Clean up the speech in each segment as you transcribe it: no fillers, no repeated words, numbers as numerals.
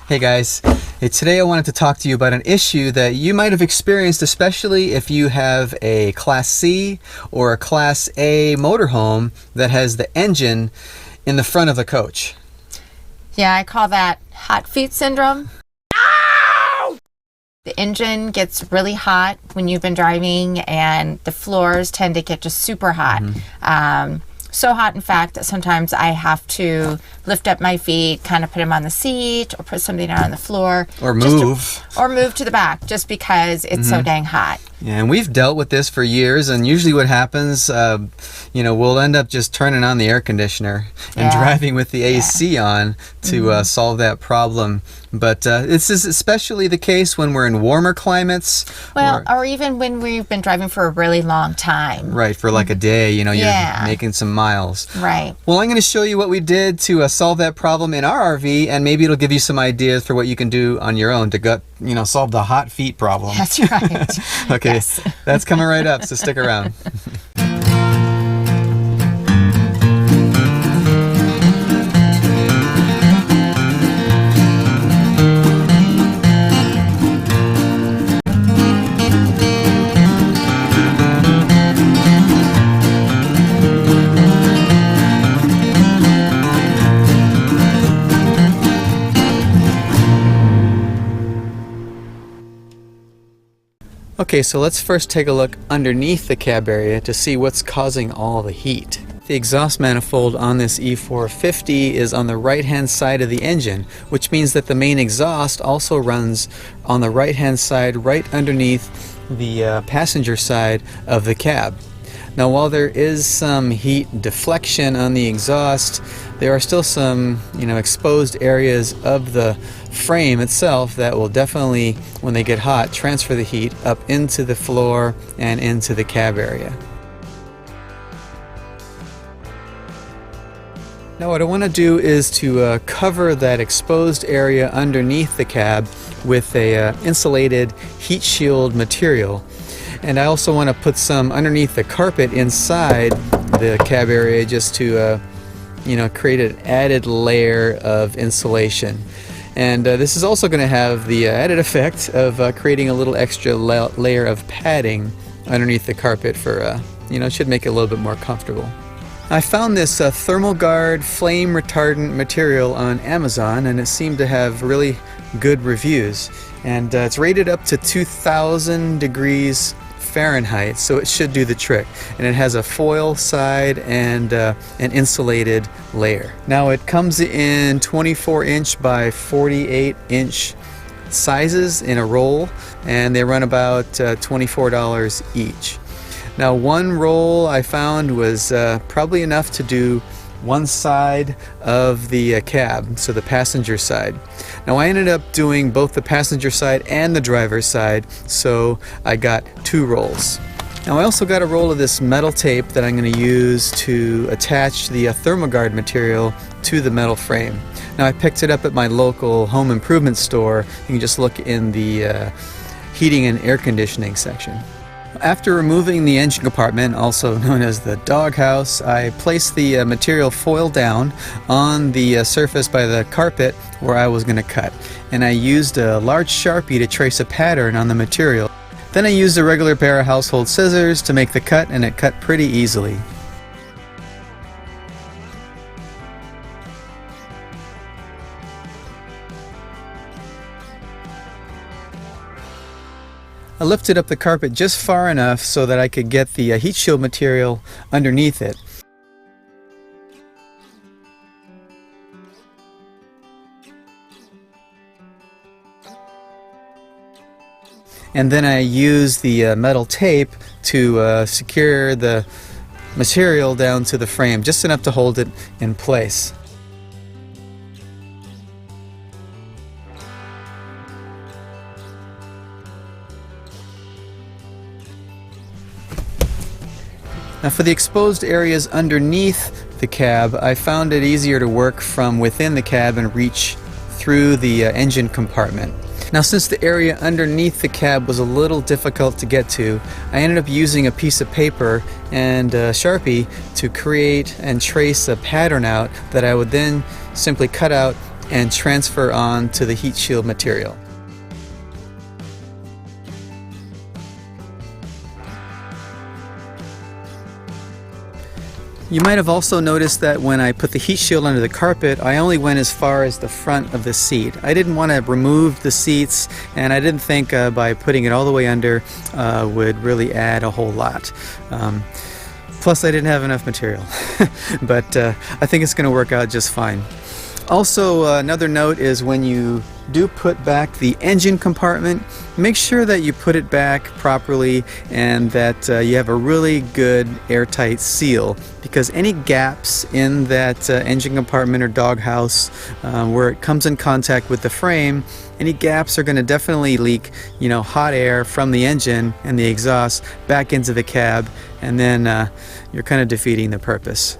Hey guys, today I wanted to talk to you about an issue that you might have experienced, especially if you have a Class C or a Class A motorhome that has the engine in the front of the coach. Yeah, I call that hot feet syndrome. The engine gets really hot when you've been driving, and the floors tend to get just super hot. So hot, in fact, that sometimes I have to lift up my feet, kind of put them on the seat, or put something out on the floor. Or move. Or move to the back, just because it's so dang hot. Yeah, and we've dealt with this for years, and usually what happens, we'll end up just turning on the air conditioner and driving with the AC on to solve that problem. But this is especially the case when we're in warmer climates. Well, or even when we've been driving for a really long time. Right, for like a day, you're making some miles. Right. Well, I'm going to show you what we did to solve that problem in our RV, and maybe it'll give you some ideas for what you can do on your own to solve the hot feet problem. That's right. Okay, that's coming right up, so stick around. Okay, so let's first take a look underneath the cab area to see what's causing all the heat. The exhaust manifold on this E450 is on the right hand side of the engine, which means that the main exhaust also runs on the right hand side right underneath the passenger side of the cab. Now, while there is some heat deflection on the exhaust, there are still some exposed areas of the frame itself that will definitely, when they get hot, transfer the heat up into the floor and into the cab area. Now what I want to do is to cover that exposed area underneath the cab with a insulated heat shield material. And I also want to put some underneath the carpet inside the cab area just to create an added layer of insulation. And this is also going to have the added effect of creating a little extra layer of padding underneath the carpet for, it should make it a little bit more comfortable. I found this thermal guard flame retardant material on Amazon, and it seemed to have really good reviews. And it's rated up to 2000 degrees Fahrenheit, so it should do the trick. And it has a foil side and an insulated layer. Now it comes in 24-inch by 48-inch sizes in a roll, and they run about $24 each. Now one roll I found was probably enough to do one side of the cab, so the passenger side. Now I ended up doing both the passenger side and the driver's side, so I got 2 rolls. Now I also got a roll of this metal tape that I'm going to use to attach the ThermoGuard material to the metal frame. Now I picked it up at my local home improvement store. You can just look in the heating and air conditioning section. After removing the engine compartment, also known as the doghouse, I placed the material foil down on the surface by the carpet where I was going to cut. And I used a large Sharpie to trace a pattern on the material. Then I used a regular pair of household scissors to make the cut, and it cut pretty easily. I lifted up the carpet just far enough so that I could get the heat shield material underneath it. And then I used the metal tape to secure the material down to the frame, just enough to hold it in place. Now for the exposed areas underneath the cab, I found it easier to work from within the cab and reach through the engine compartment. Now since the area underneath the cab was a little difficult to get to, I ended up using a piece of paper and a Sharpie to create and trace a pattern out that I would then simply cut out and transfer on to the heat shield material. You might have also noticed that when I put the heat shield under the carpet, I only went as far as the front of the seat. I didn't want to remove the seats, and I didn't think by putting it all the way under would really add a whole lot. Plus, I didn't have enough material, but I think it's going to work out just fine. Also, another note is when you do put back the engine compartment, make sure that you put it back properly and that you have a really good airtight seal, because any gaps in that engine compartment or doghouse where it comes in contact with the frame, any gaps are going to definitely leak, you know, hot air from the engine and the exhaust back into the cab, and then you're kind of defeating the purpose.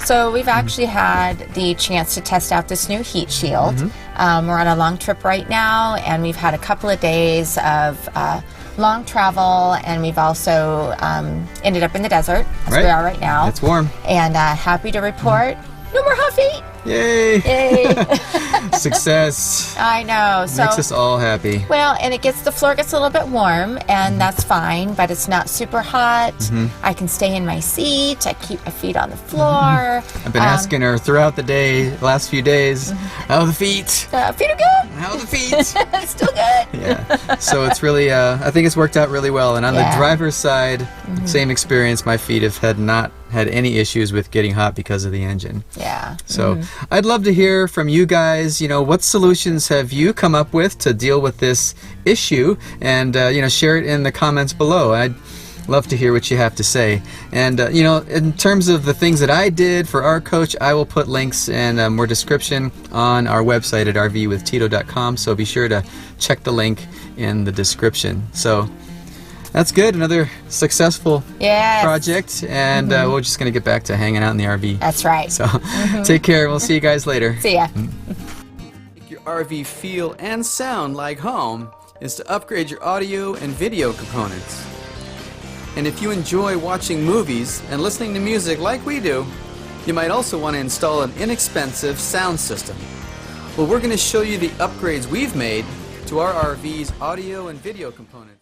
So we've actually had the chance to test out this new heat shield. We're on a long trip right now, and we've had a couple of days of long travel, and we've also ended up in the desert, as we are right now. It's warm. And happy to report, no more hot feet. Yay! Yay! Success. I know. So, makes us all happy. Well, and the floor gets a little bit warm, and that's fine, but it's not super hot. I can stay in my seat. I keep my feet on the floor. I've been asking her throughout the day, the last few days, how are the feet? Feet are good. How are the feet? Still good. Yeah. So it's really, I think it's worked out really well. And on the driver's side, same experience. My feet have not had any issues with getting hot because of the engine. Yeah. So I'd love to hear from you guys, you know, what solutions have you come up with to deal with this issue, and, you know, share it in the comments below. I'd love to hear what you have to say. And, you know, in terms of the things that I did for our coach, I will put links and more description on our website at rvwithtito.com, so be sure to check the link in the description. So that's good. Another successful project, and we're just going to get back to hanging out in the RV. That's right. So take care. We'll see you guys later. See ya. Make your RV feel and sound like home is to upgrade your audio and video components. And if you enjoy watching movies and listening to music like we do, you might also want to install an inexpensive sound system. Well, we're going to show you the upgrades we've made to our RV's audio and video components.